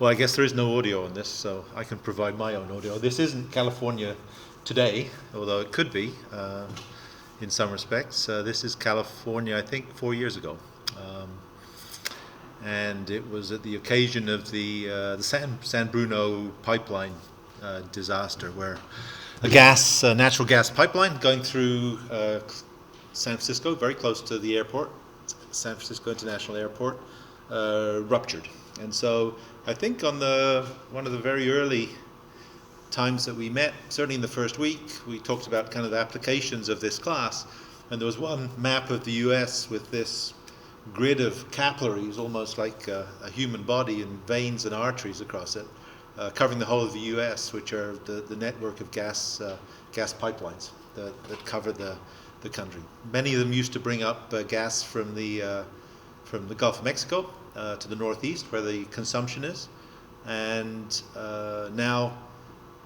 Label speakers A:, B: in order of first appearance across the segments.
A: Well, I guess there is no audio on this, so I can provide my own audio. This isn't California today, although it could be in some respects. This is California, I think, 4 years ago. And it was at the occasion of the San Bruno pipeline disaster, where a natural gas pipeline going through San Francisco, very close to the airport, San Francisco International Airport, ruptured. And so I think on one of the very early times that we met, certainly in the first week, we talked about kind of the applications of this class. And there was one map of the US with this grid of capillaries, almost like a human body, and veins and arteries across it, covering the whole of the US, which are the network of gas pipelines that cover the country. Many of them used to bring up gas from the Gulf of Mexico to the northeast, where the consumption is, and now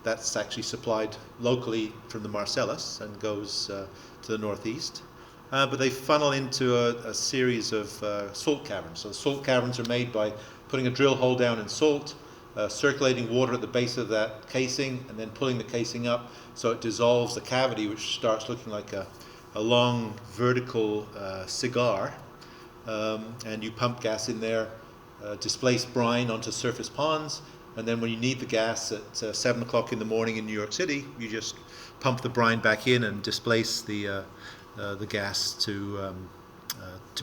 A: that's actually supplied locally from the Marcellus and goes to the northeast. But they funnel into a series of salt caverns. So the salt caverns are made by putting a drill hole down in salt, circulating water at the base of that casing, and then pulling the casing up so it dissolves the cavity, which starts looking like a long vertical cigar. And you pump gas in there, displace brine onto surface ponds, and then when you need the gas at 7 o'clock in the morning in New York City, you just pump the brine back in and displace the gas to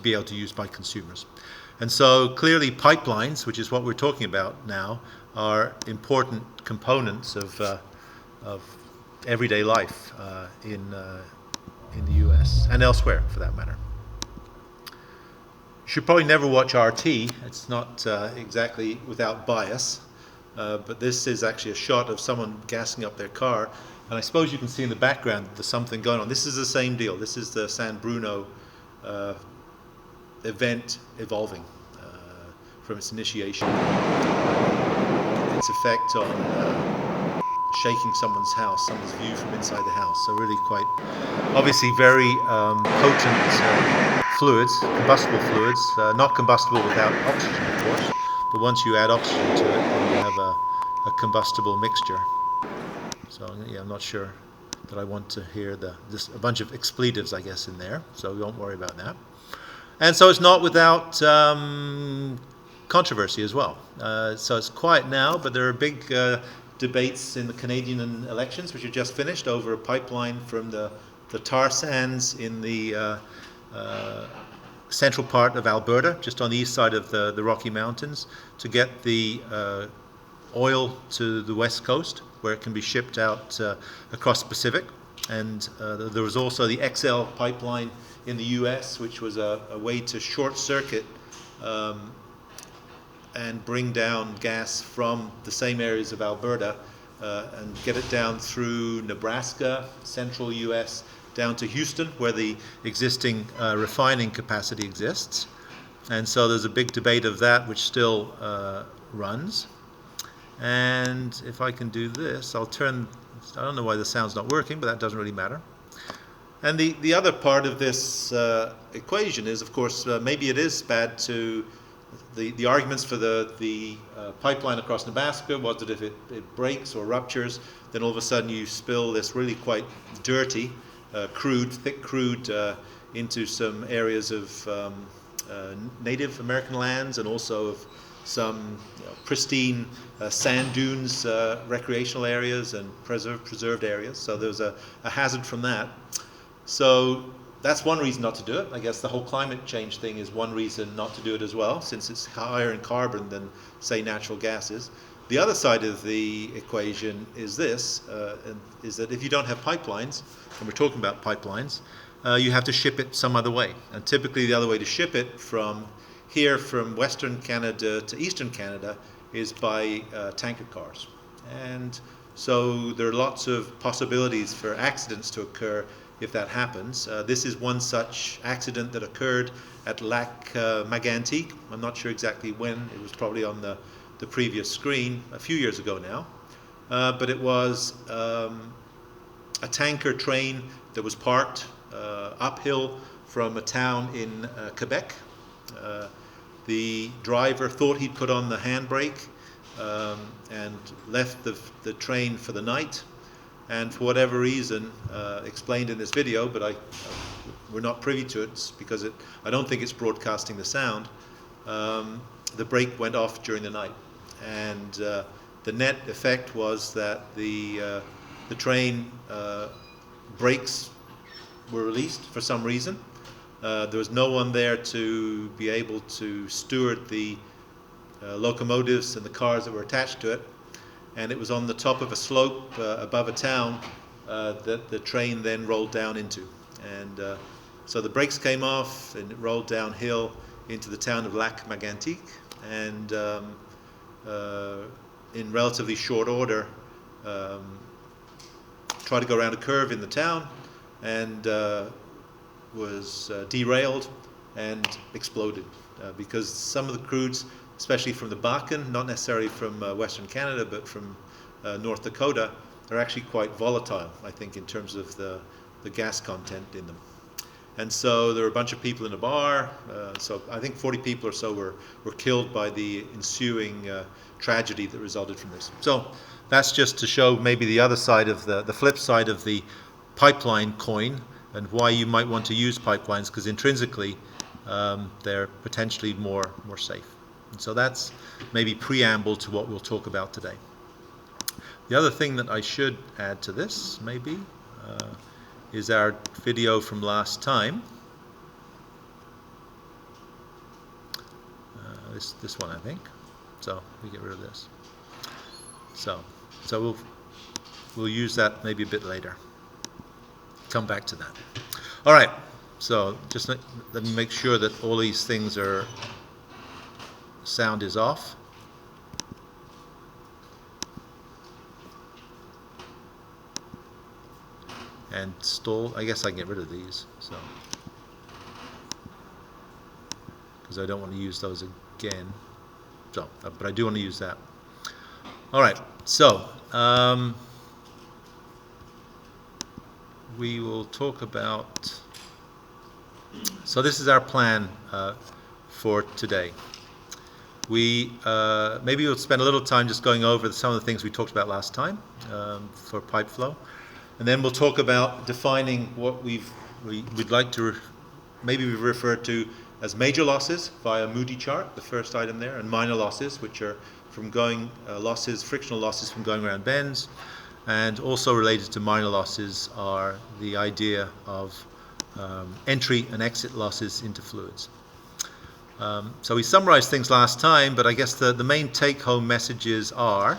A: be able to use by consumers. And so clearly pipelines, which is what we're talking about now, are important components of everyday life in the US and elsewhere, for that matter. You should probably never watch RT. It's not exactly without bias, but this is actually a shot of someone gassing up their car. And I suppose you can see in the background there's something going on. This is the same deal. This is the San Bruno event evolving from its initiation. Its effect on shaking someone's house, someone's view from inside the house. So really quite, obviously very potent fluids, combustible fluids, not combustible without oxygen, of course. But once you add oxygen to it, then you have a combustible mixture. So yeah, I'm not sure that I want to hear a bunch of expletives, I guess, in there. So we won't worry about that. And so it's not without controversy as well. So it's quiet now, but there are big debates in the Canadian elections, which have just finished, over a pipeline from the tar sands in the central part of Alberta, just on the east side of the Rocky Mountains, to get the oil to the west coast, where it can be shipped out across the Pacific. And there was also the XL pipeline in the US, which was a way to short circuit and bring down gas from the same areas of Alberta and get it down through Nebraska, central US, down to Houston, where the existing refining capacity exists. And so there's a big debate of that, which still runs. And if I can do this, I don't know why the sound's not working, but that doesn't really matter. And the other part of this equation is, of course, maybe it is bad to, the arguments for the pipeline across Nebraska was that if it breaks or ruptures, then all of a sudden you spill this really quite dirty thick crude into some areas of Native American lands, and also of some pristine sand dunes, recreational areas, and preserved areas. So there's a hazard from that. So that's one reason not to do it. I guess the whole climate change thing is one reason not to do it as well, since it's higher in carbon than, say, natural gases. The other side of the equation is this, is that if you don't have pipelines, and we're talking about pipelines, you have to ship it some other way. And typically the other way to ship it from Western Canada to Eastern Canada is by tanker cars. And so there are lots of possibilities for accidents to occur if that happens. This is one such accident that occurred at Lac Mégantic. I'm not sure exactly when. It was probably on the previous screen a few years ago now. But it was a tanker train that was parked uphill from a town in Quebec. The driver thought he'd put on the handbrake, and left the train for the night. And for whatever reason, explained in this video, but we're not privy to it because I don't think it's broadcasting the sound. The brake went off during the night, and the net effect was that the train brakes were released for some reason. There was no one there to be able to steward the locomotives and the cars that were attached to it, and it was on the top of a slope above a town that the train then rolled down into. And so the brakes came off and it rolled downhill into the town of Lac Magantic, and in relatively short order tried to go around a curve in the town and was derailed and exploded because some of the crudes, especially from the Bakken, not necessarily from Western Canada, but from North Dakota, are actually quite volatile, I think, in terms of the gas content in them. And so there were a bunch of people in a bar, so I think 40 people or so were killed by the ensuing tragedy that resulted from this. So that's just to show maybe the other side of the flip side of the pipeline coin, and why you might want to use pipelines, because intrinsically they're potentially more safe. And so that's maybe preamble to what we'll talk about today. The other thing that I should add to this maybe is our video from last time. This one, I think. So we get rid of this. So we'll use that maybe a bit later. Come back to that. All right. So just let me make sure that all these things sound is off. And stall. I guess I can get rid of these. So because I don't want to use those again. So, but I do want to use that. All right. So. We will talk about, so this is our plan for today. Maybe we'll spend a little time just going over some of the things we talked about last time for pipe flow, and then we'll talk about defining what we'd like to maybe we refer to as major losses via Moody chart, the first item there, and minor losses, which are from going frictional losses from going around bends. And also related to minor losses are the idea of entry and exit losses into fluids. So we summarized things last time, but I guess the main take-home messages are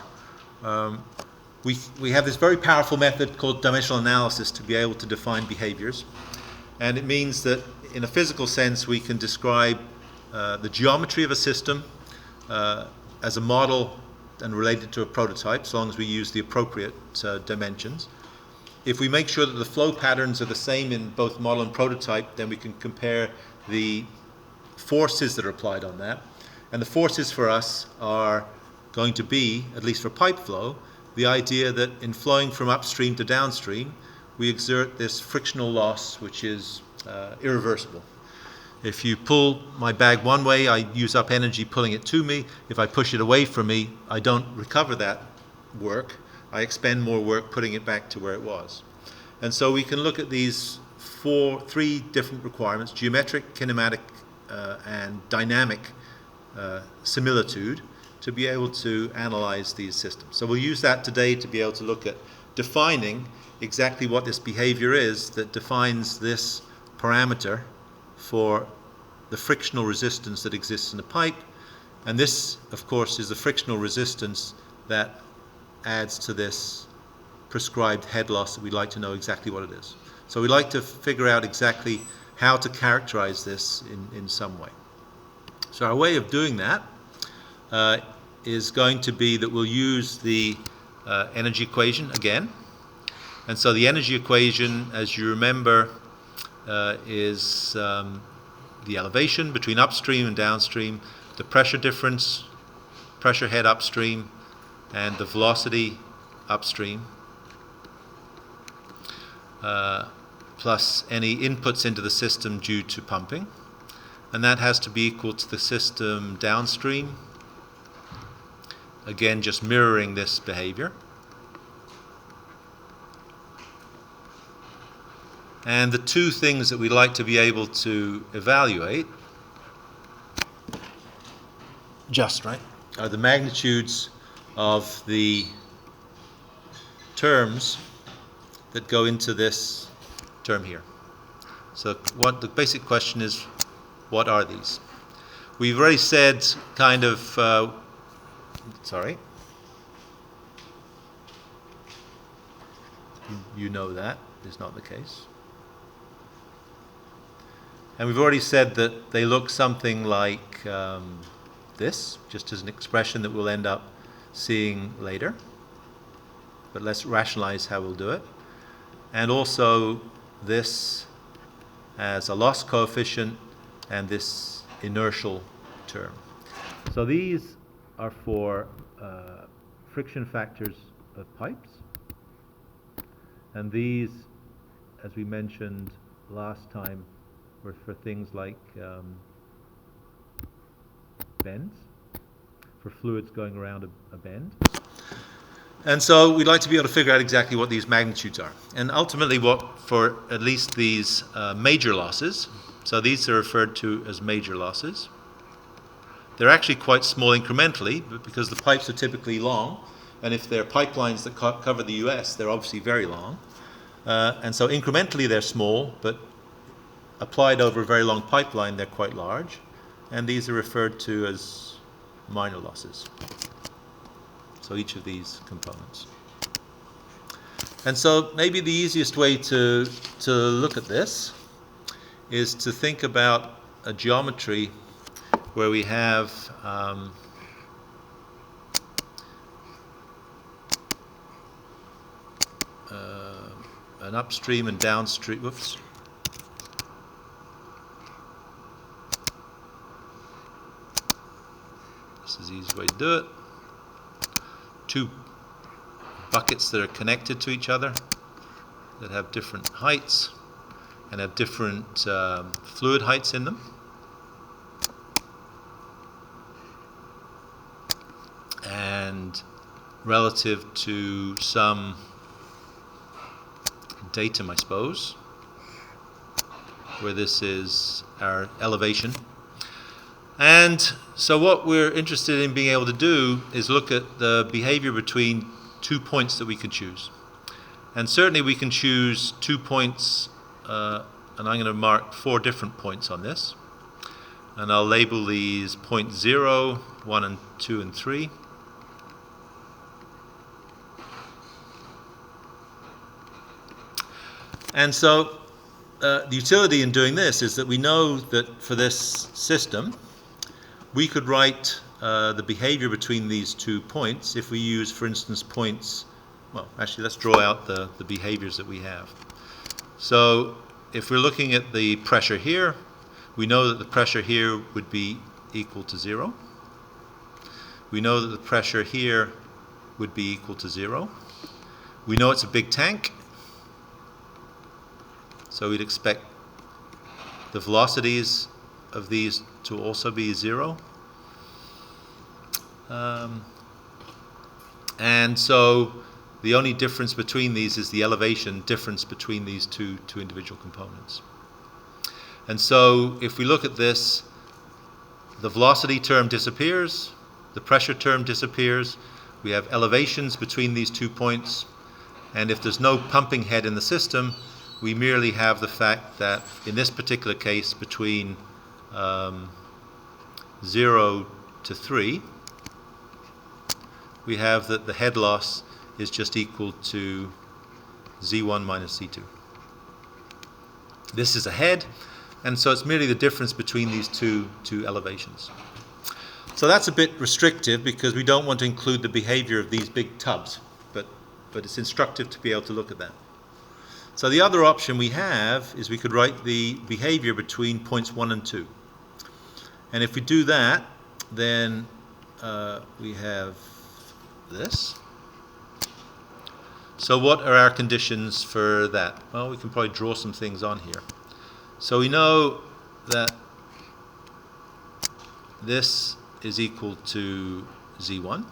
A: we have this very powerful method called dimensional analysis to be able to define behaviors. And it means that in a physical sense we can describe the geometry of a system as a model and related to a prototype, so long as we use the appropriate dimensions. If we make sure that the flow patterns are the same in both model and prototype, then we can compare the forces that are applied on that. And the forces for us are going to be, at least for pipe flow, the idea that in flowing from upstream to downstream, we exert this frictional loss, which is irreversible. If you pull my bag one way, I use up energy pulling it to me. If I push it away from me, I don't recover that work. I expend more work putting it back to where it was. And so we can look at these three different requirements: geometric, kinematic, and dynamic similitude, to be able to analyze these systems. So we'll use that today to be able to look at defining exactly what this behavior is that defines this parameter for the frictional resistance that exists in a pipe. And this, of course, is the frictional resistance that adds to this prescribed head loss that we'd like to know exactly what it is. So we'd like to figure out exactly how to characterize this in some way. So our way of doing that is going to be that we'll use the energy equation again. And so the energy equation, as you remember, is the elevation between upstream and downstream, the pressure difference, pressure head upstream, and the velocity upstream, plus any inputs into the system due to pumping. And that has to be equal to the system downstream again just mirroring this behavior. And the two things that we'd like to be able to evaluate are the magnitudes of the terms that go into this term here. So what the basic question is, what are these? We've already said kind of, you know that is not the case. And we've already said that they look something like this, just as an expression that we'll end up seeing later. But let's rationalize how we'll do it. And also this as a loss coefficient and this inertial term. So these are for friction factors of pipes. And these, as we mentioned last time, were for things like bends, for fluids going around a bend. And so we'd like to be able to figure out exactly what these magnitudes are. And ultimately what, for at least these major losses, so these are referred to as major losses. They're actually quite small incrementally, but because the pipes are typically long, and if they're pipelines that cover the US, they're obviously very long. And so incrementally they're small, but applied over a very long pipeline, they're quite large. And these are referred to as minor losses. So each of these components. And so maybe the easiest way to look at this is to think about a geometry where we have an upstream and downstream. Whoops. This is the easiest way to do it. Two buckets that are connected to each other that have different heights and have different fluid heights in them. And relative to some datum, I suppose, where this is our elevation. And so what we're interested in being able to do is look at the behavior between 2 points that we can choose. And certainly we can choose 2 points, and I'm going to mark 4 different points on this. And I'll label these point 0, 1, and 2, and 3. And so the utility in doing this is that we know that for this system, we could write the behavior between these 2 points if we use, for instance, points, well, actually, let's draw out the behaviors that we have. So if we're looking at the pressure here, we know that the pressure here would be equal to 0. We know that the pressure here would be equal to 0. We know it's a big tank, so we'd expect the velocities of these to also be 0. And so the only difference between these is the elevation difference between these two individual components. And so if we look at this, the velocity term disappears, the pressure term disappears, we have elevations between these 2 points, and if there's no pumping head in the system, we merely have the fact that in this particular case between 0 to 3, we have that the head loss is just equal to Z1 minus Z2. This is a head, and so it's merely the difference between these two elevations. So that's a bit restrictive because we don't want to include the behavior of these big tubs, but it's instructive to be able to look at that. So the other option we have is we could write the behavior between points 1 and 2. And if we do that, then we have this. So what are our conditions for that? Well, we can probably draw some things on here. So we know that this is equal to Z1.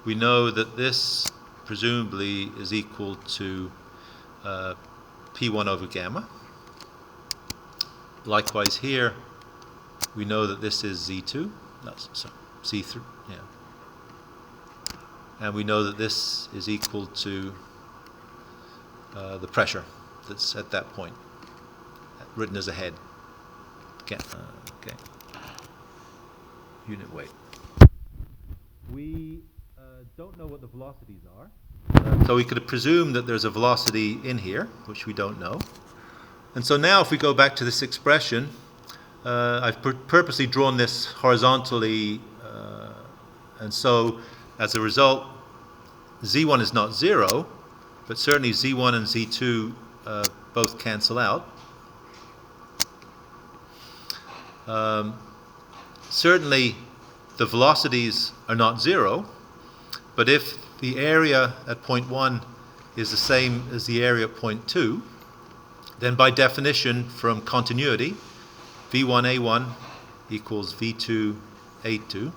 A: we know that this presumably is equal to P1 over gamma. Likewise here, we know that this is Z2, that's Z3, yeah. And we know that this is equal to the pressure that's at that point, written as a head. Okay. Unit weight. We don't know what the velocities are. So we could presume that there's a velocity in here, which we don't know. And so now if we go back to this expression, I've purposely drawn this horizontally, and so as a result, Z1 is not 0, but certainly Z1 and Z2 both cancel out. Certainly the velocities are not 0, but if the area at point 1 is the same as the area at point 2, then by definition from continuity, V1A1 equals V2A2.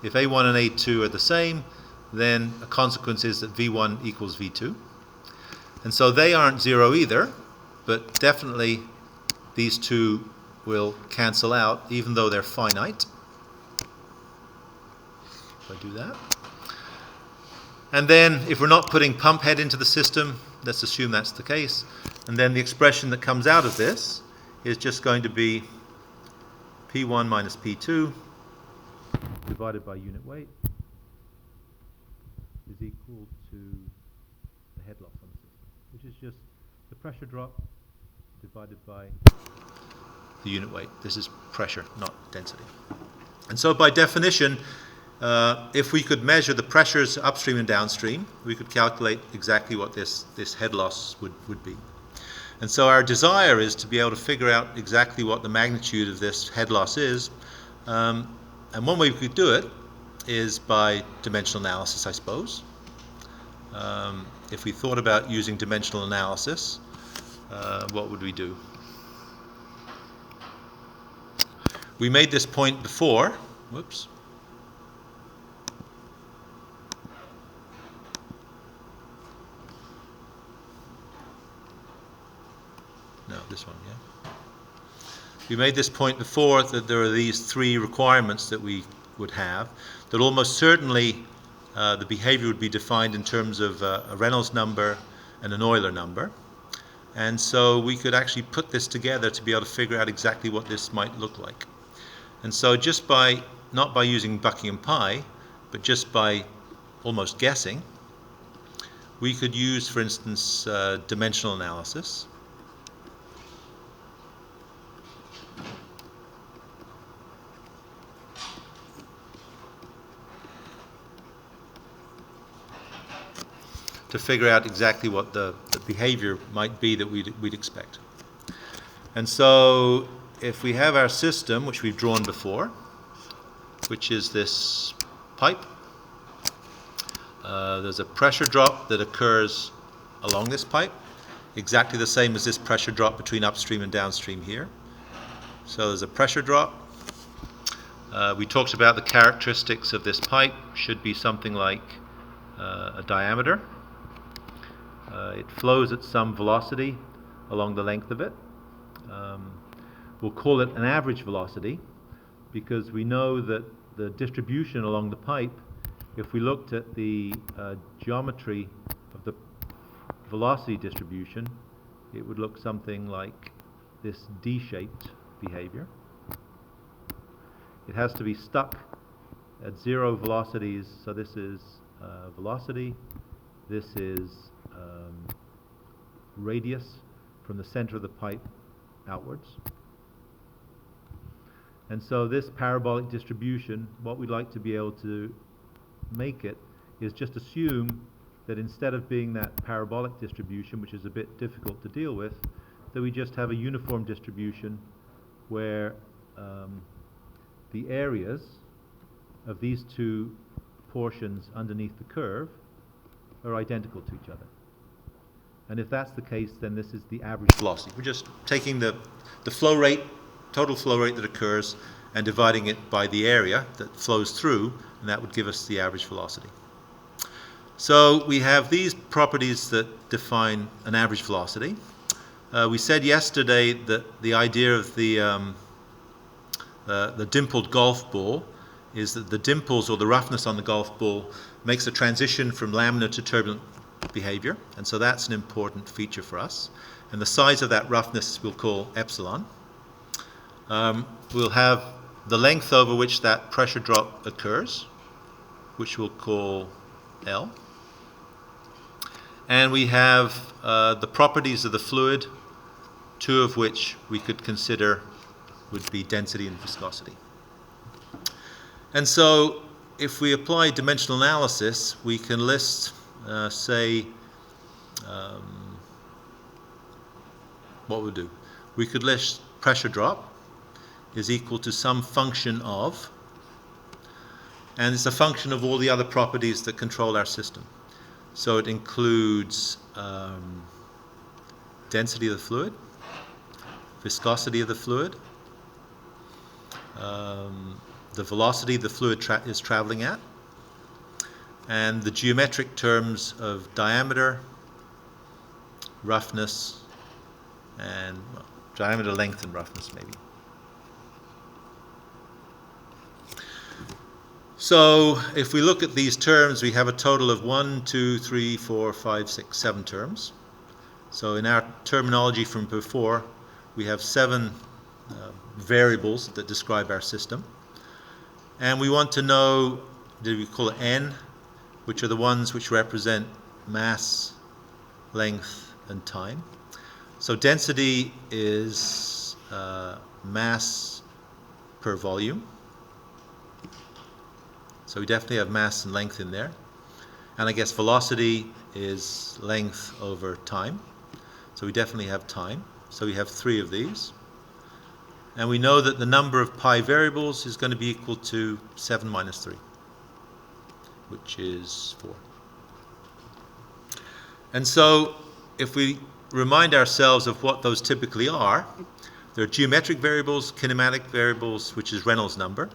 A: If A1 and A2 are the same, then a consequence is that V1 equals V2. And so they aren't 0 either, but definitely these two will cancel out even though they're finite. If I do that. And then if we're not putting pump head into the system, let's assume that's the case, and then the expression that comes out of this is just going to be P1 minus P2 divided by unit weight is equal to the head loss on the system, which is just the pressure drop divided by the unit weight. This is pressure, not density. And so by definition, if we could measure the pressures upstream and downstream, we could calculate exactly what this head loss would be. And so our desire is to be able to figure out exactly what the magnitude of this head loss is. And one way we could do it is by dimensional analysis, I suppose. If we thought about using dimensional analysis, what would we do? We made this point before. Whoops. No, this one, yeah. We made this point before that there are these three requirements that we would have, that almost certainly the behavior would be defined in terms of a Reynolds number and an Euler number. And so we could actually put this together to be able to figure out exactly what this might look like. And so just by, not by using Buckingham pi, but just by almost guessing, we could use, for instance, dimensional analysis. To figure out exactly what the behavior might be that we'd expect. And so if we have our system, which we've drawn before, which is this pipe, there's a pressure drop that occurs along this pipe, exactly the same as this pressure drop between upstream and downstream here. So there's a pressure drop. We talked about the characteristics of this pipe should be something like a diameter. It flows at some velocity along the length of it. We'll call it an average velocity because we know that the distribution along the pipe, if we looked at the geometry of the velocity distribution, it would look something like this D-shaped behavior. It has to be stuck at 0 velocities, so this is velocity, this is radius from the center of the pipe outwards. And so this parabolic distribution, what we'd like to be able to make it is just assume that instead of being that parabolic distribution, which is a bit difficult to deal with, that we just have a uniform distribution where the areas of these two portions underneath the curve are identical to each other. And if that's the case, then this is the average velocity. We're just taking the flow rate, total flow rate that occurs, and dividing it by the area that flows through, and that would give us the average velocity. So we have these properties that define an average velocity. We said yesterday that the idea of the dimpled golf ball is that the dimples or the roughness on the golf ball makes a transition from laminar to turbulent behavior, and so that's an important feature for us. And the size of that roughness we'll call epsilon. We'll have the length over which that pressure drop occurs, which we'll call L. And we have the properties of the fluid, two of which we could consider would be density and viscosity. And so if we apply dimensional analysis, we can list, what we'll do. We could list pressure drop is equal to some function of, and it's a function of all the other properties that control our system. So it includes density of the fluid, viscosity of the fluid, the velocity the fluid is traveling at, and the geometric terms of diameter, roughness, and diameter, length, and roughness maybe. So if we look at these terms, we have a total of 1, 2, 3, 4, 5, 6, 7 terms. So in our terminology from before, we have 7 variables that describe our system. And we want to know, do we call it N, which are the ones which represent mass, length, and time. So density is mass per volume. So we definitely have mass and length in there. And I guess velocity is length over time. So we definitely have time. So we have 3 of these. And we know that the number of pi variables is going to be equal to 7 minus 3, which is 4. And so if we remind ourselves of what those typically are, there are geometric variables, kinematic variables, which is Reynolds number,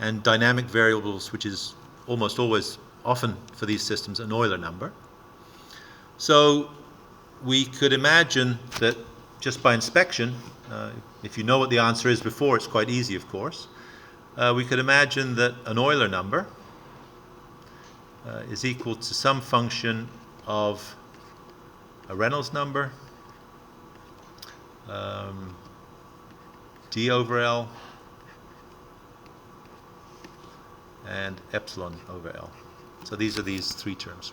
A: and dynamic variables, which is almost always, often for these systems, an Euler number. So we could imagine that just by inspection, if you know what the answer is before, it's quite easy, of course. We could imagine that an Euler number is equal to some function of a Reynolds number, d over L, and epsilon over L. So these are these 3 terms.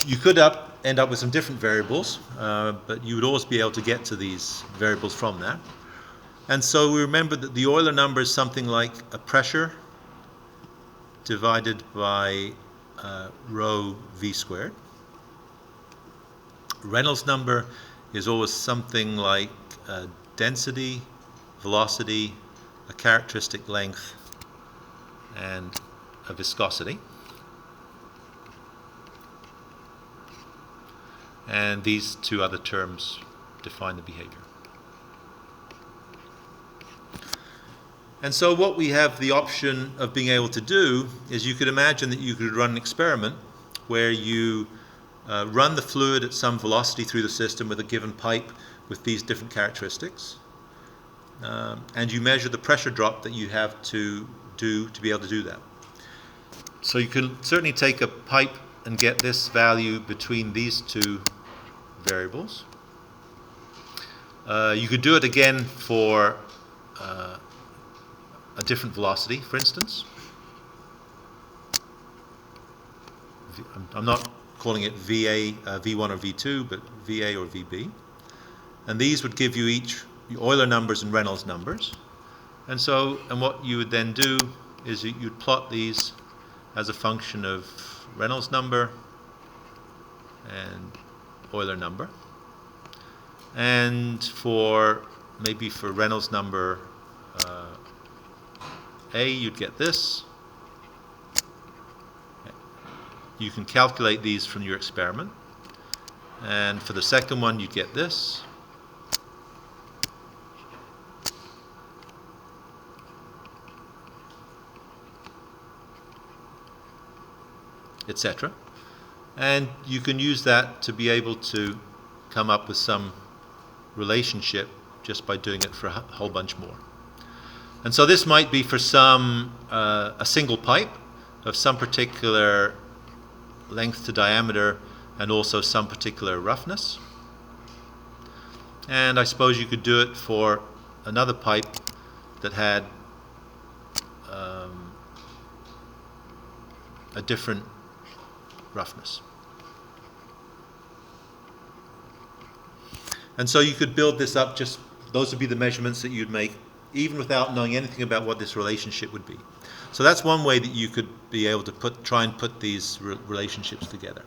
A: You could end up with some different variables, but you would always be able to get to these variables from that. And so we remember that the Euler number is something like a pressure divided by rho v squared. Reynolds number is always something like density, velocity, a characteristic length, and a viscosity. And these 2 other terms define the behavior. And so what we have the option of being able to do is you could imagine that you could run an experiment where you run the fluid at some velocity through the system with a given pipe with these different characteristics. And you measure the pressure drop that you have to do to be able to do that. So you can certainly take a pipe and get this value between these 2 variables. You could do it again for a different velocity, for instance. I'm not calling it VA, V1 or V2, but VA or VB. And these would give you each Euler numbers and Reynolds numbers. And what you would then do is you'd plot these as a function of Reynolds number and Euler number. And maybe for Reynolds number A, you'd get this. You can calculate these from your experiment. And for the second one, you'd get this. etc. And you can use that to be able to come up with some relationship just by doing it for a whole bunch more. And so this might be for some a single pipe of some particular length to diameter and also some particular roughness. And I suppose you could do it for another pipe that had a different roughness. And so you could build this up, just those would be the measurements that you'd make even without knowing anything about what this relationship would be. So that's one way that you could be able to try and put these relationships together.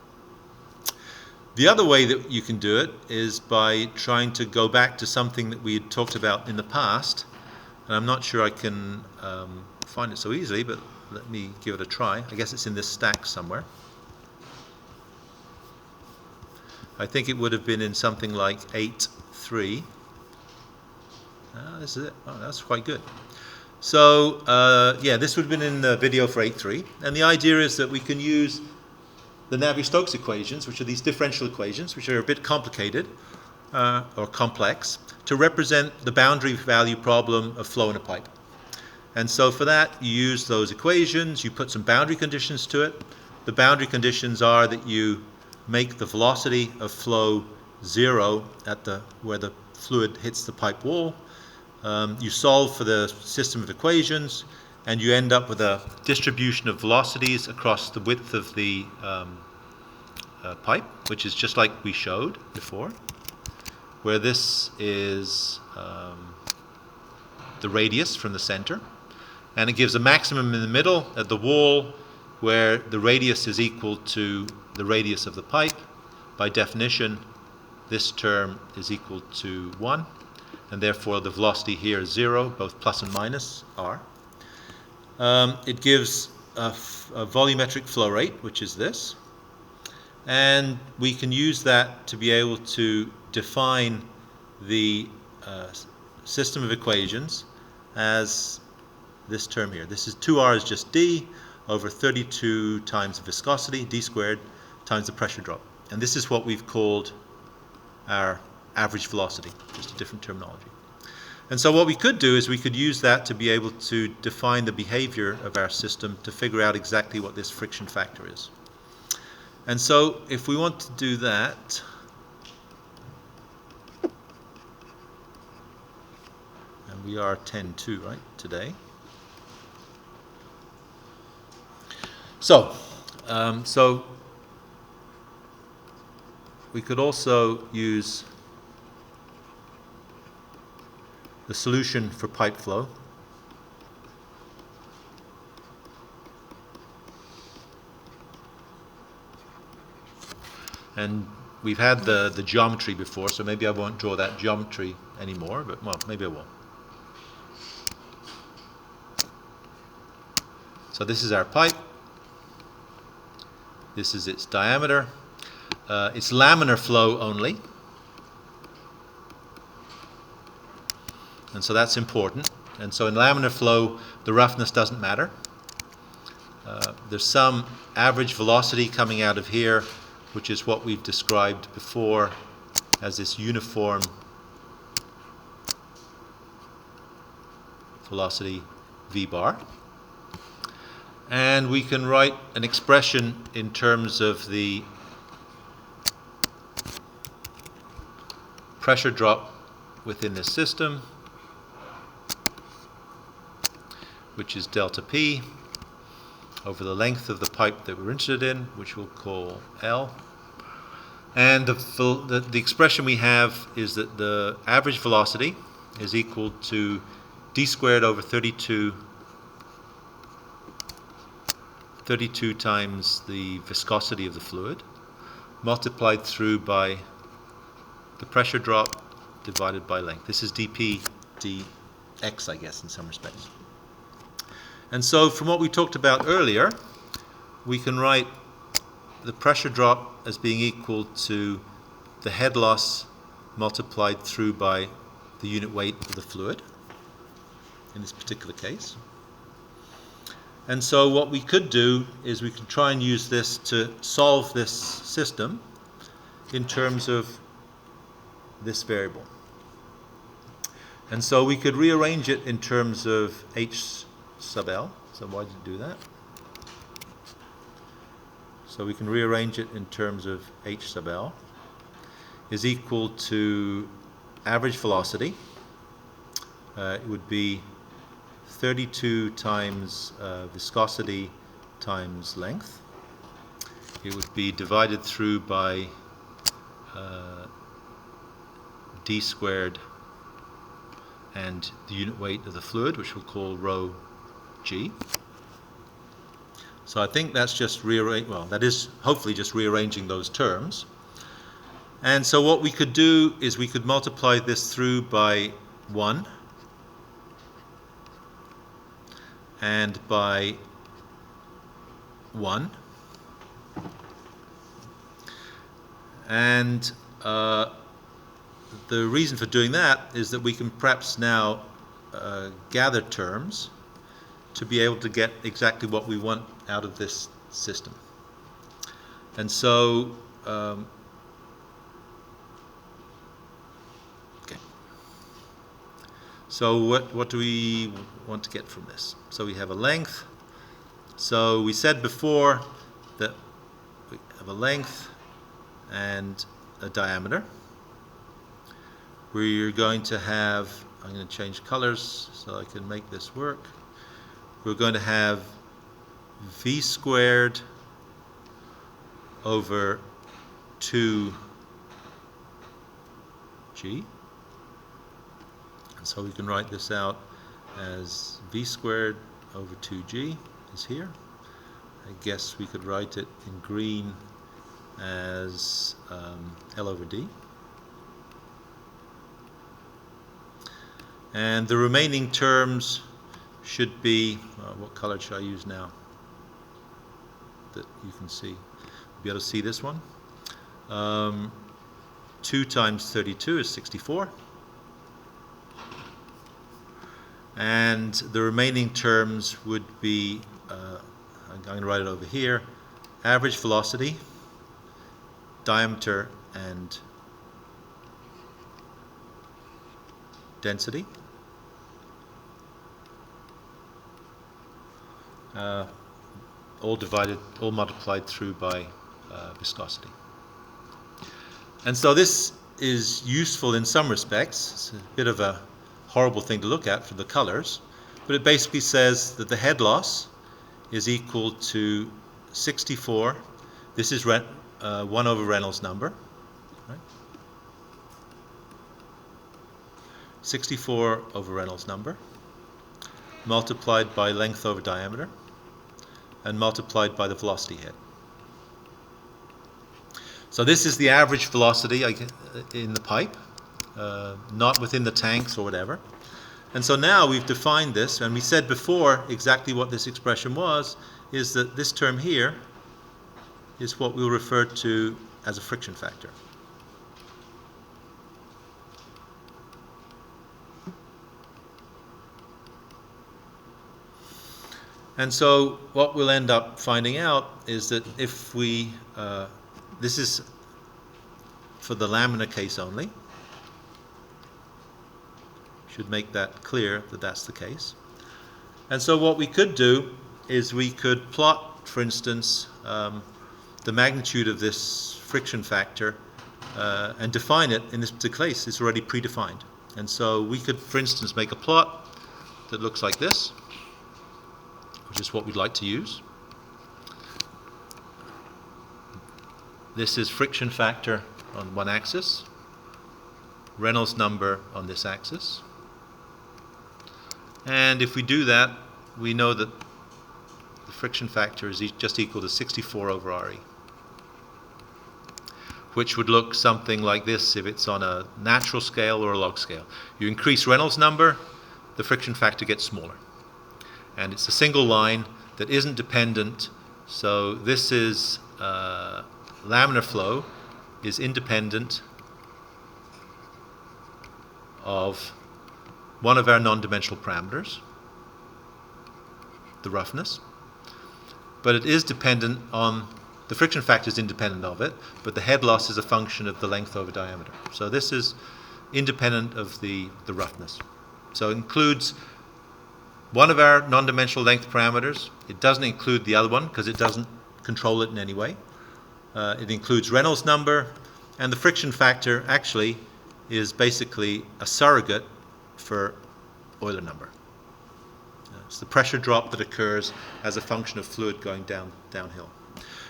A: The other way that you can do it is by trying to go back to something that we had talked about in the past. And I'm not sure I can find it so easily, but let me give it a try. I guess it's in this stack somewhere. I think it would have been in something like 8.3. This is it. Oh, that's quite good. So, yeah, this would have been in the video for 8.3. And the idea is that we can use the Navier-Stokes equations, which are these differential equations, which are a bit complicated or complex, to represent the boundary value problem of flow in a pipe. And so for that, you use those equations, you put some boundary conditions to it. The boundary conditions are that you make the velocity of flow 0 at where the fluid hits the pipe wall. You solve for the system of equations, and you end up with a distribution of velocities across the width of the pipe, which is just like we showed before, where this is the radius from the center, and it gives a maximum in the middle at the wall where the radius is equal to the radius of the pipe. By definition, this term is equal to 1, and therefore the velocity here is 0, both plus and minus are. It gives a volumetric flow rate, which is this, and we can use that to be able to define the system of equations as this term here. This is 2r is just d over 32 times the viscosity, d squared, times the pressure drop. And this is what we've called our average velocity, just a different terminology. And so what we could do is we could use that to be able to define the behavior of our system to figure out exactly what this friction factor is. And so if we want to do that, and we are 10.2, right, today. So we could also use the solution for pipe flow. And we've had the geometry before, so maybe I won't draw that geometry anymore, but well, maybe I will. So this is our pipe. This is its diameter. It's laminar flow only. And so that's important. And so in laminar flow, the roughness doesn't matter. There's some average velocity coming out of here, which is what we've described before as this uniform velocity v bar. And we can write an expression in terms of the pressure drop within this system, which is delta P over the length of the pipe that we're interested in, which we'll call L. And the expression we have is that the average velocity is equal to d squared over 32 times the viscosity of the fluid, multiplied through by the pressure drop divided by length. This is dp dx, I guess, in some respects. And so from what we talked about earlier, we can write the pressure drop as being equal to the head loss multiplied through by the unit weight of the fluid in this particular case. And so what we could do is we could try and use this to solve this system in terms of this variable. And so we could rearrange it in terms of h sub l. So why did you do that? So we can rearrange it in terms of h sub l is equal to average velocity. It would be 32 times viscosity times length. It would be divided through by d squared and the unit weight of the fluid, which we'll call rho g. So I think that's just that is hopefully just rearranging those terms. And so what we could do is we could multiply this through by 1 and by 1. And the reason for doing that is that we can perhaps now gather terms to be able to get exactly what we want out of this system. And so so what do we want to get from this? So we have a length. So we said before that we have a length and a diameter. We're going to have, I'm going to change colors so I can make this work. We're going to have v squared over 2g. And so we can write this out as v squared over 2g is here. I guess we could write it in green as L over D. And the remaining terms should be, what color should I use now that you can see? You'll be able to see this one. 2 times 32 is 64. And the remaining terms would be, I'm going to write it over here, average velocity, diameter, and density. All multiplied through by viscosity. And so this is useful in some respects. It's a bit of a horrible thing to look at for the colors, but it basically says that the head loss is equal to 64. This is 1 over Reynolds number, right? 64 over Reynolds number multiplied by length over diameter and multiplied by the velocity head. So this is the average velocity in the pipe, not within the tanks or whatever. And so now we've defined this, and we said before exactly what this expression was, is that this term here is what we'll refer to as a friction factor. And so what we'll end up finding out is that if we, this is for the laminar case only, should make that clear that that's the case. And so what we could do is we could plot, for instance, the magnitude of this friction factor and define it in this particular case. It's already predefined. And so we could, for instance, make a plot that looks like this, which is what we'd like to use. This is friction factor on one axis, Reynolds number on this axis. And if we do that, we know that the friction factor is just equal to 64 over Re, which would look something like this if it's on a natural scale or a log scale. You increase Reynolds number, the friction factor gets smaller. And it's a single line that isn't dependent. So this is laminar flow is independent of one of our non-dimensional parameters, the roughness. but it is dependent on, the friction factor is independent of it, but the head loss is a function of the length over diameter. So this is independent of the roughness. So it includes one of our non-dimensional length parameters. It doesn't include the other one because it doesn't control it in any way. It includes Reynolds number, and the friction factor actually is basically a surrogate for Euler number. It's the pressure drop that occurs as a function of fluid going downhill.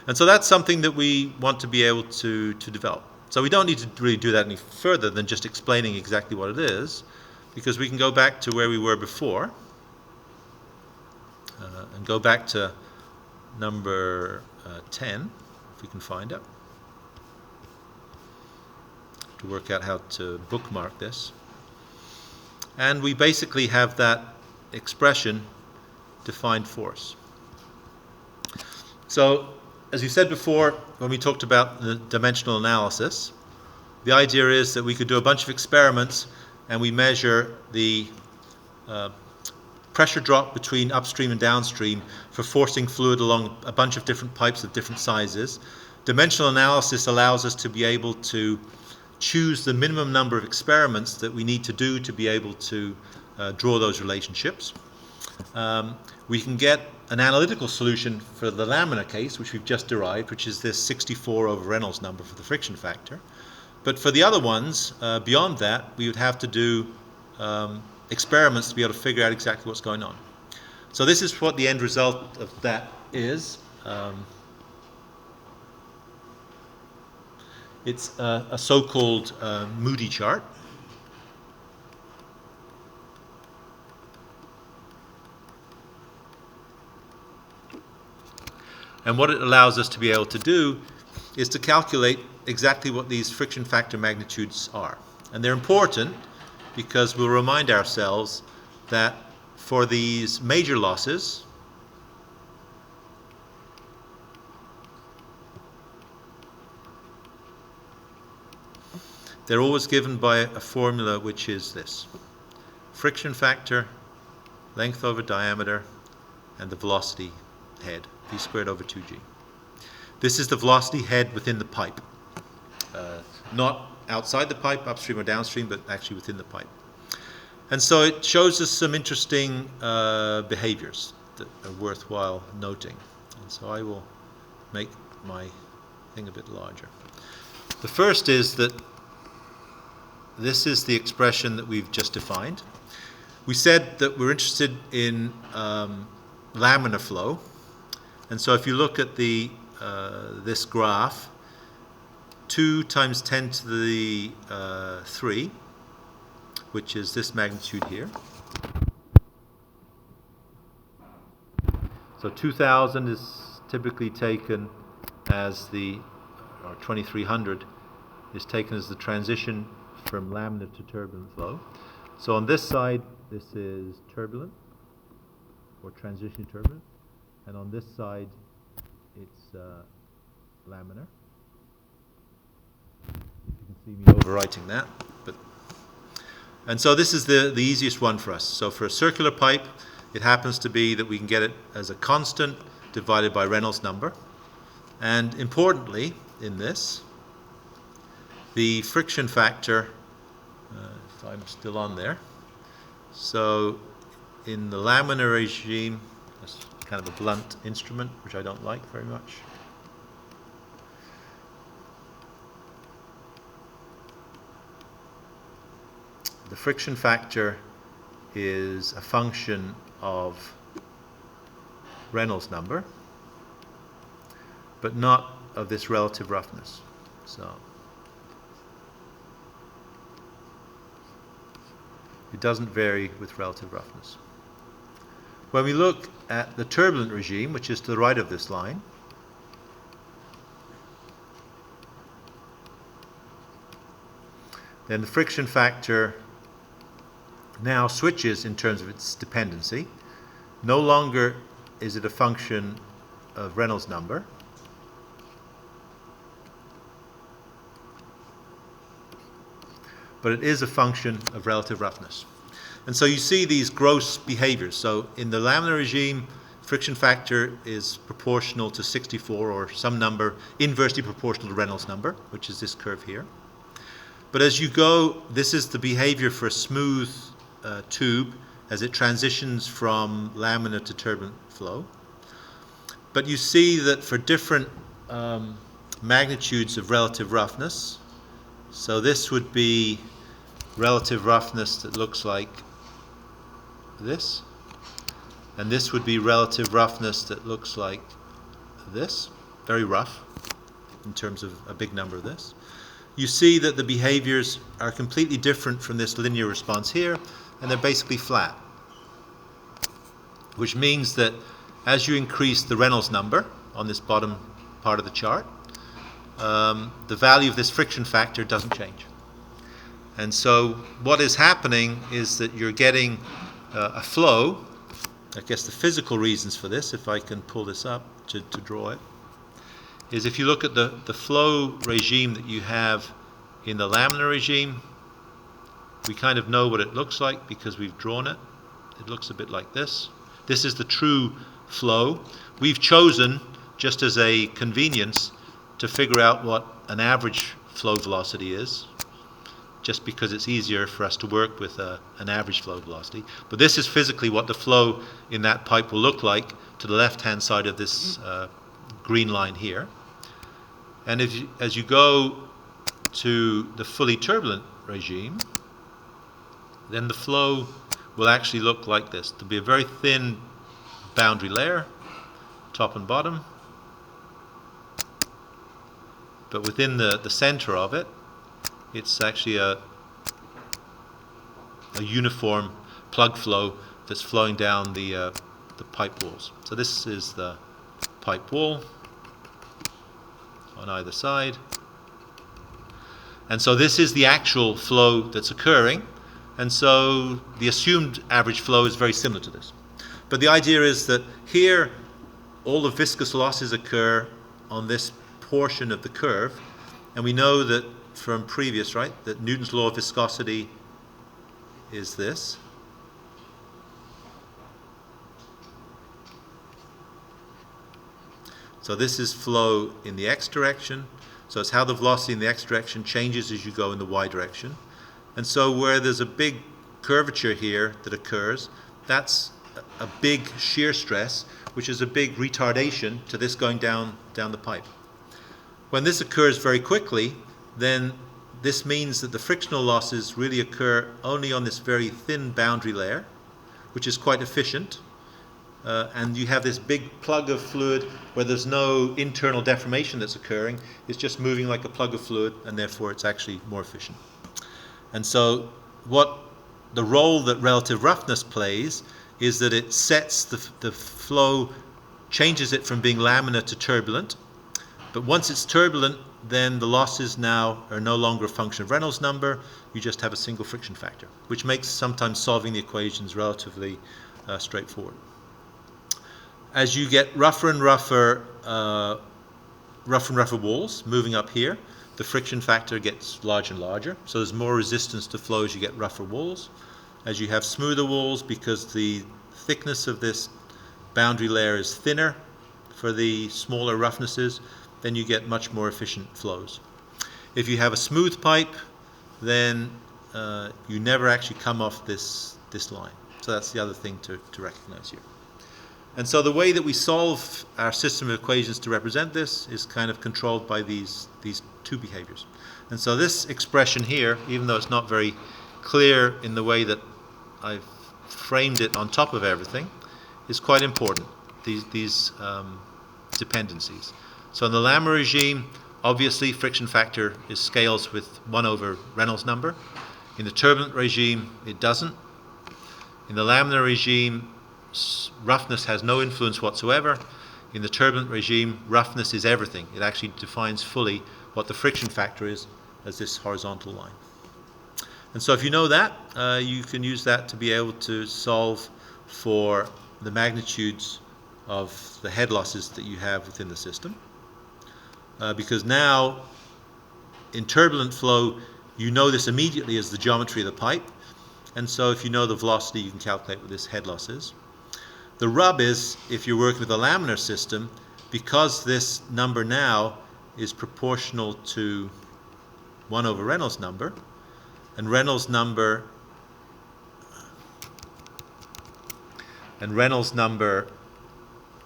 A: And so that's something that we want to be able to develop. So we don't need to really do that any further than just explaining exactly what it is, because we can go back to where we were before and go back to number 10, if we can find it, to work out how to bookmark this. And we basically have that expression defined force. So, as you said before, when we talked about the dimensional analysis, the idea is that we could do a bunch of experiments and we measure the pressure drop between upstream and downstream for forcing fluid along a bunch of different pipes of different sizes. Dimensional analysis allows us to be able to choose the minimum number of experiments that we need to do to be able to draw those relationships. We can get an analytical solution for the laminar case, which we've just derived, which is this 64 over Reynolds number for the friction factor. But for the other ones, beyond that, we would have to do experiments to be able to figure out exactly what's going on. So this is what the end result of that is. It's a so-called Moody chart. And what it allows us to be able to do is to calculate exactly what these friction factor magnitudes are. And they're important because we'll remind ourselves that for these major losses, they're always given by a formula which is this: friction factor, length over diameter, and the velocity head, v squared over 2g. This is the velocity head within the pipe, not outside the pipe, upstream or downstream, but actually within the pipe. And so it shows us some interesting behaviors that are worthwhile noting. And so I will make my thing a bit larger. The first is that this is the expression that we've just defined. We said that we're interested in laminar flow. And so if you look at this graph, 2 times 10 to the 3, which is this magnitude here. So 2000 is typically taken as or 2300 is taken as the transition from laminar to turbulent flow. So on this side, this is turbulent, or transition turbulent. And on this side, it's laminar. You can see me overwriting that. And so this is the easiest one for us. So for a circular pipe, it happens to be that we can get it as a constant divided by Reynolds number. And importantly, in this, the friction factor, if I'm still on there, so in the laminar regime, that's kind of a blunt instrument, which I don't like very much. The friction factor is a function of Reynolds number, but not of this relative roughness. So it doesn't vary with relative roughness. When we look at the turbulent regime, which is to the right of this line, then the friction factor now switches in terms of its dependency. No longer is it a function of Reynolds number, but it is a function of relative roughness. And so you see these gross behaviors. So in the laminar regime, friction factor is proportional to 64 or some number inversely proportional to Reynolds number, which is this curve here. But as you go, this is the behavior for a smooth tube as it transitions from laminar to turbulent flow. But you see that for different magnitudes of relative roughness, so this would be relative roughness that looks like this, and this would be relative roughness that looks like this, very rough in terms of a big number of this. You see that the behaviors are completely different from this linear response here, and they're basically flat, which means that as you increase the Reynolds number on this bottom part of the chart, the value of this friction factor doesn't change. And so what is happening is that you're getting a flow. I guess the physical reasons for this, if I can pull this up to draw it, is if you look at the flow regime that you have in the laminar regime, we kind of know what it looks like because we've drawn it. It looks a bit like this. This is the true flow. We've chosen, just as a convenience, to figure out what an average flow velocity is, just because it's easier for us to work with an average flow velocity. But this is physically what the flow in that pipe will look like to the left-hand side of this green line here. And as you go to the fully turbulent regime, then the flow will actually look like this. There'll be a very thin boundary layer, top and bottom, but within the center of it, it's actually a uniform plug flow that's flowing down the pipe walls. So this is the pipe wall on either side. And so this is the actual flow that's occurring. And so the assumed average flow is very similar to this. But the idea is that here all the viscous losses occur on this portion of the curve. And we know that from previous, right, that Newton's law of viscosity is this. So this is flow in the x direction. So it's how the velocity in the x direction changes as you go in the y direction. And so where there's a big curvature here that occurs, that's a big shear stress, which is a big retardation to this going down the pipe. When this occurs very quickly, then this means that the frictional losses really occur only on this very thin boundary layer, which is quite efficient. And you have this big plug of fluid where there's no internal deformation that's occurring. It's just moving like a plug of fluid, and therefore it's actually more efficient. And so what the role that relative roughness plays is that it sets the flow, changes it from being laminar to turbulent. But once it's turbulent, then the losses now are no longer a function of Reynolds number. You just have a single friction factor, which makes sometimes solving the equations relatively straightforward. As you get rougher and rougher walls moving up here, the friction factor gets larger and larger. So there's more resistance to flow as you get rougher walls. As you have smoother walls, because the thickness of this boundary layer is thinner for the smaller roughnesses, then you get much more efficient flows. If you have a smooth pipe, then you never actually come off this line. So that's the other thing to recognize here. And so the way that we solve our system of equations to represent this is kind of controlled by these two behaviors. And so this expression here, even though it's not very clear in the way that I've framed it on top of everything, is quite important, these dependencies. So in the Laminar regime, obviously friction factor is scales with 1 over Reynolds number. In the turbulent regime, it doesn't. In the laminar regime, roughness has no influence whatsoever. In the turbulent regime, roughness is everything. It actually defines fully what the friction factor is as this horizontal line. And so if you know that, you can use that to be able to solve for the magnitudes of the head losses that you have within the system. Because now, in turbulent flow, you know this immediately as the geometry of the pipe. And so if you know the velocity, you can calculate what this head loss is. The rub is, if you're working with a laminar system, because this number now is proportional to 1 over Reynolds number, and Reynolds number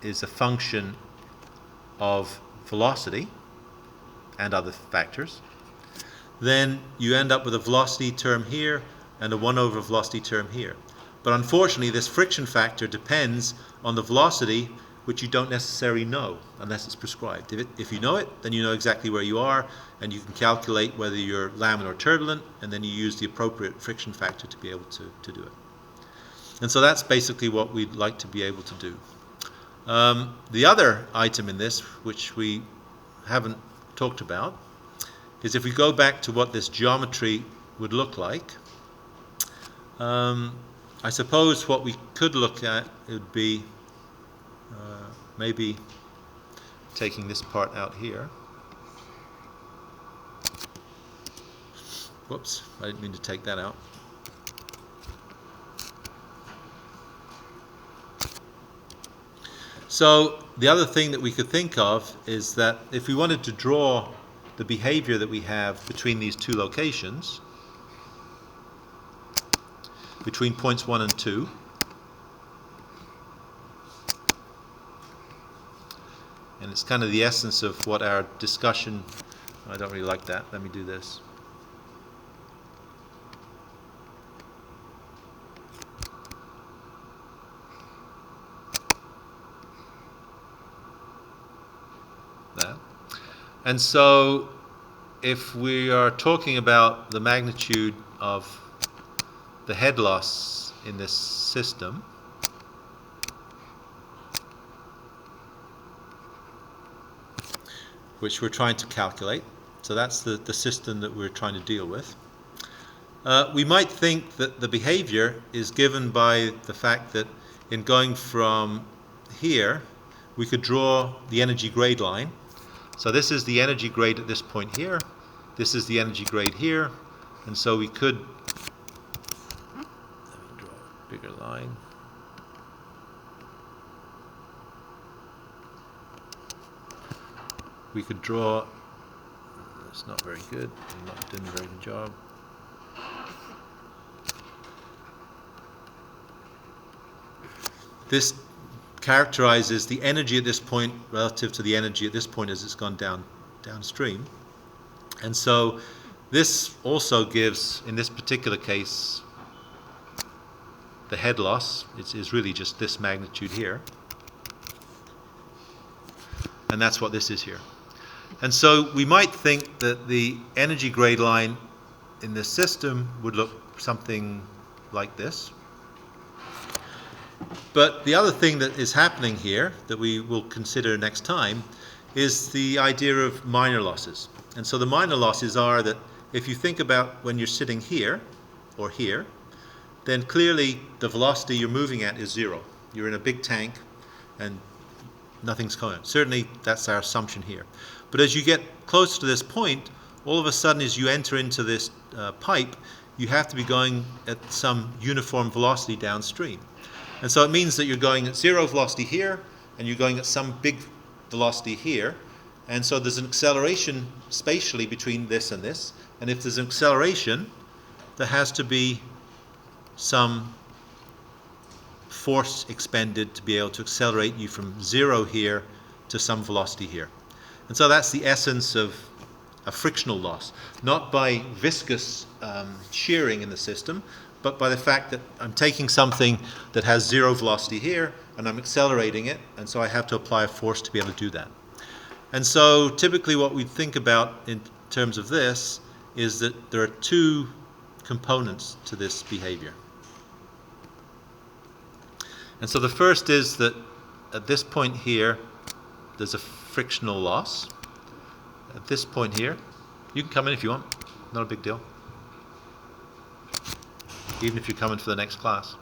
A: is a function of velocity and other factors, then you end up with a velocity term here and a 1 over velocity term here. But unfortunately, this friction factor depends on the velocity, which you don't necessarily know unless it's prescribed. If you know it, then you know exactly where you are, and you can calculate whether you're laminar or turbulent, and then you use the appropriate friction factor to be able to do it. And so that's basically what we'd like to be able to do. The other item in this, which we haven't talked about, is if we go back to what this geometry would look like. I suppose what we could look at would be maybe taking this part out here. Whoops, I didn't mean to take that out. So the other thing that we could think of is that if we wanted to draw the behavior that we have between these two locations, between points 1 and 2, and it's kind of the essence of what our discussion, I don't really like that, let me do this. That. And so if we are talking about the magnitude of the head loss in this system, which we're trying to calculate, so that's the system that we're trying to deal with, we might think that the behavior is given by the fact that in going from here, we could draw the energy grade line. So this is the energy grade at this point here, this is the energy grade here, and so we could draw a bigger line. We could draw, it's not very good, I'm not doing a very good job. This characterizes the energy at this point relative to the energy at this point as it's gone downstream. And so this also gives, in this particular case, the head loss is really just this magnitude here. And that's what this is here. And so we might think that the energy grade line in this system would look something like this. But the other thing that is happening here that we will consider next time is the idea of minor losses. And so the minor losses are that if you think about when you're sitting here or here, then clearly the velocity you're moving at is 0. You're in a big tank and nothing's going on. Certainly that's our assumption here. But as you get close to this point, all of a sudden as you enter into this pipe, you have to be going at some uniform velocity downstream. And so it means that you're going at 0 velocity here, and you're going at some big velocity here. And so there's an acceleration spatially between this and this. And if there's an acceleration, there has to be some force expended to be able to accelerate you from 0 here to some velocity here. And so that's the essence of a frictional loss, not by viscous shearing in the system, but by the fact that I'm taking something that has 0 velocity here and I'm accelerating it, and so I have to apply a force to be able to do that. And so typically what we think about in terms of this is that there are 2 components to this behavior. And so the first is that at this point here, there's a frictional loss. At this point here, you can come in if you want, not a big deal. Even if you're coming for the next class.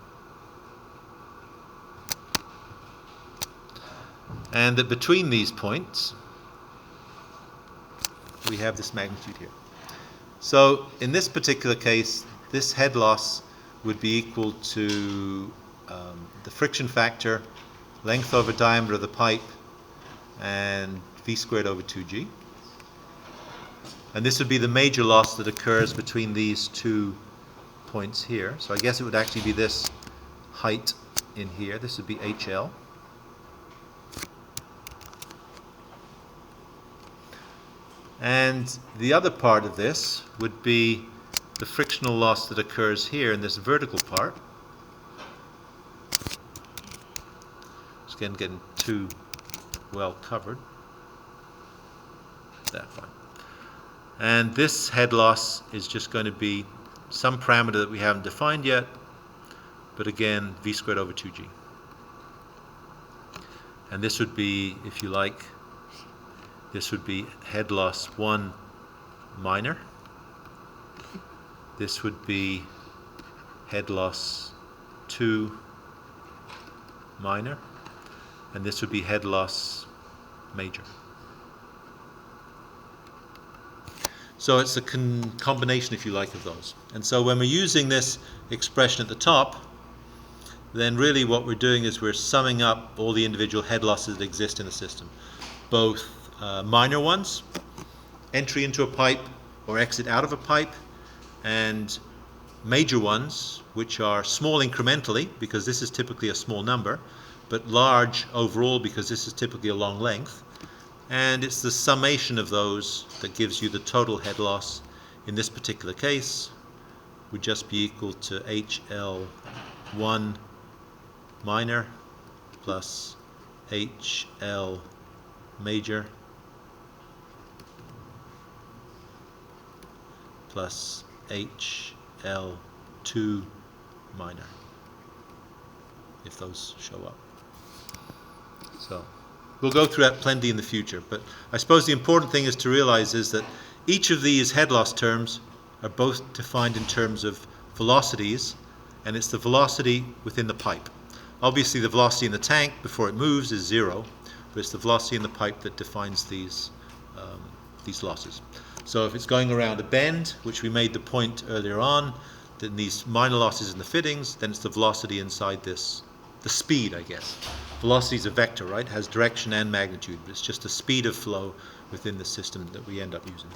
A: And that between these points, we have this magnitude here. So in this particular case, this head loss would be equal to the friction factor, length over diameter of the pipe, and V squared over 2G. And this would be the major loss that occurs between these two points here. So I guess it would actually be this height in here. This would be HL. And the other part of this would be the frictional loss that occurs here in this vertical part. It's again getting too well covered. That one. And this head loss is just going to be some parameter that we haven't defined yet, but again, V squared over 2G. And this would be, if you like, this would be head loss 1 minor. This would be head loss 2 minor. And this would be head loss major. So it's a combination, if you like, of those. And so when we're using this expression at the top, then really what we're doing is we're summing up all the individual head losses that exist in the system. Both minor ones, entry into a pipe or exit out of a pipe, and major ones, which are small incrementally, because this is typically a small number, but large overall, because this is typically a long length. And it's the summation of those that gives you the total head loss. In this particular case, would just be equal to HL1 minor plus HL major plus HL2 minor, if those show up. So we'll go through that plenty in the future, but I suppose the important thing is to realize is that each of these head loss terms are both defined in terms of velocities, and it's the velocity within the pipe. Obviously the velocity in the tank before it moves is 0, but it's the velocity in the pipe that defines these losses. So if it's going around a bend, which we made the point earlier on, then these minor losses in the fittings, then it's the velocity inside this, the speed, I guess. Velocity is a vector, right? It has direction and magnitude, but it's just the speed of flow within the system that we end up using.